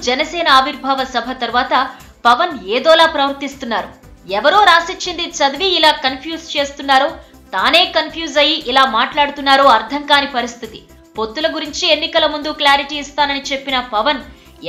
జనసేన ఆవిర్భావ సభ తర్వాత పవన్ ఏదోలా ప్రవర్తిస్తున్నారు. ఎవరో రాసిచ్చింది చదివి ఇలా కన్ఫ్యూజ్ చేస్తున్నారో, తానే కన్ఫ్యూజ్ అయ్యి ఇలా మాట్లాడుతున్నారో అర్థం కాని పరిస్థితి. పొత్తుల గురించి ఎన్నికల ముందు క్లారిటీ ఇస్తానని చెప్పిన పవన్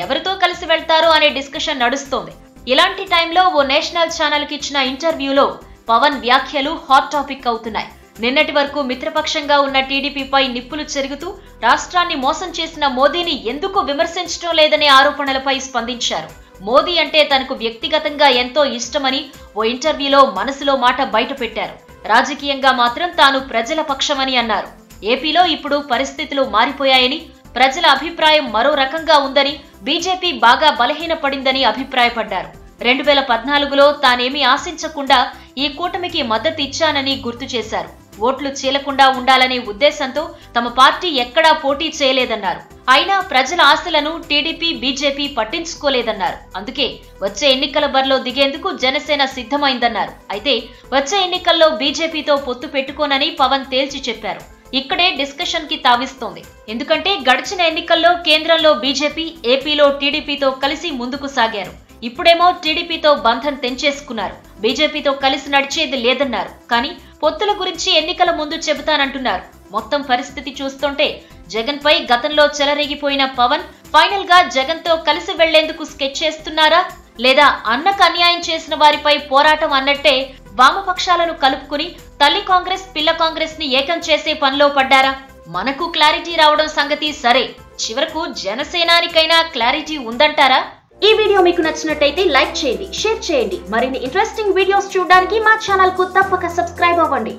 ఎవరితో కలిసి వెళ్తారో అనే డిస్కషన్ నడుస్తోంది. ఇలాంటి టైంలో ఓ నేషనల్ ఛానల్ కి ఇచ్చిన ఇంటర్వ్యూలో పవన్ వ్యాఖ్యలు హాట్ టాపిక్ అవుతున్నాయి. నిన్నటి వరకు మిత్రపక్షంగా ఉన్న టీడీపీపై నిప్పులు చెరుగుతూ రాష్ట్రాన్ని మోసం చేసిన మోదీని ఎందుకు విమర్శించడం లేదనే ఆరోపణలపై స్పందించారు. మోదీ అంటే తనకు వ్యక్తిగతంగా ఎంతో ఇష్టమని ఓ ఇంటర్వ్యూలో మనసులో మాట బయటపెట్టారు. రాజకీయంగా మాత్రం తాను ప్రజల పక్షమని అన్నారు. ఏపీలో ఇప్పుడు పరిస్థితులు మారిపోయాయని, ప్రజల అభిప్రాయం మరో రకంగా ఉందని, బీజేపీ బాగా బలహీనపడిందని అభిప్రాయపడ్డారు. 2014లో తానేమీ ఆశించకుండా ఈ కూటమికి మద్దతు ఇచ్చానని గుర్తు చేశారు. ఓట్లు చీలకుండా ఉండాలనే ఉద్దేశంతో తమ పార్టీ ఎక్కడా పోటీ చేయలేదన్నారు. అయినా ప్రజల ఆశలను టీడీపీ, బీజేపీ పట్టించుకోలేదన్నారు. అందుకే వచ్చే ఎన్నికల బరిలో దిగేందుకు జనసేన సిద్ధమైందన్నారు. అయితే వచ్చే ఎన్నికల్లో బీజేపీతో పొత్తు పెట్టుకోనని పవన్ తేల్చి చెప్పారు. ఇక్కడే డిస్కషన్ కి తావిస్తోంది. ఎందుకంటే గడిచిన ఎన్నికల్లో కేంద్రంలో బీజేపీ, ఏపీలో టీడీపీతో కలిసి ముందుకు సాగారు. ఇప్పుడేమో టీడీపీతో బంధం తెంచేసుకున్నారు. బీజేపీతో కలిసి నడిచేది లేదన్నారు. కానీ పొత్తుల గురించి ఎన్నికల ముందు చెబుతానంటున్నారు. మొత్తం పరిస్థితి చూస్తుంటే జగన్ పై గతంలో చెలరేగిపోయిన పవన్ ఫైనల్ గా జగన్ తో కలిసి వెళ్లేందుకు స్కెచ్ చేస్తున్నారా, లేదా అన్నకు అన్యాయం చేసిన వారిపై పోరాటం అన్నట్టే వామపక్షాలను కలుపుకుని తల్లి కాంగ్రెస్, పిల్ల కాంగ్రెస్ ని ఏకం చేసే పనిలో పడ్డారా? మనకు క్లారిటీ రావడం సంగతి సరే, చివరకు జనసేనానికైనా క్లారిటీ ఉందంటారా? ఈ వీడియో మీకు నచ్చినట్టయితే లైక్ చేయండి, షేర్ చేయండి. మరిన్ని ఇంట్రెస్టింగ్ వీడియోస్ చూడడానికి మా ఛానల్ కు తప్పక సబ్స్క్రైబ్ అవ్వండి.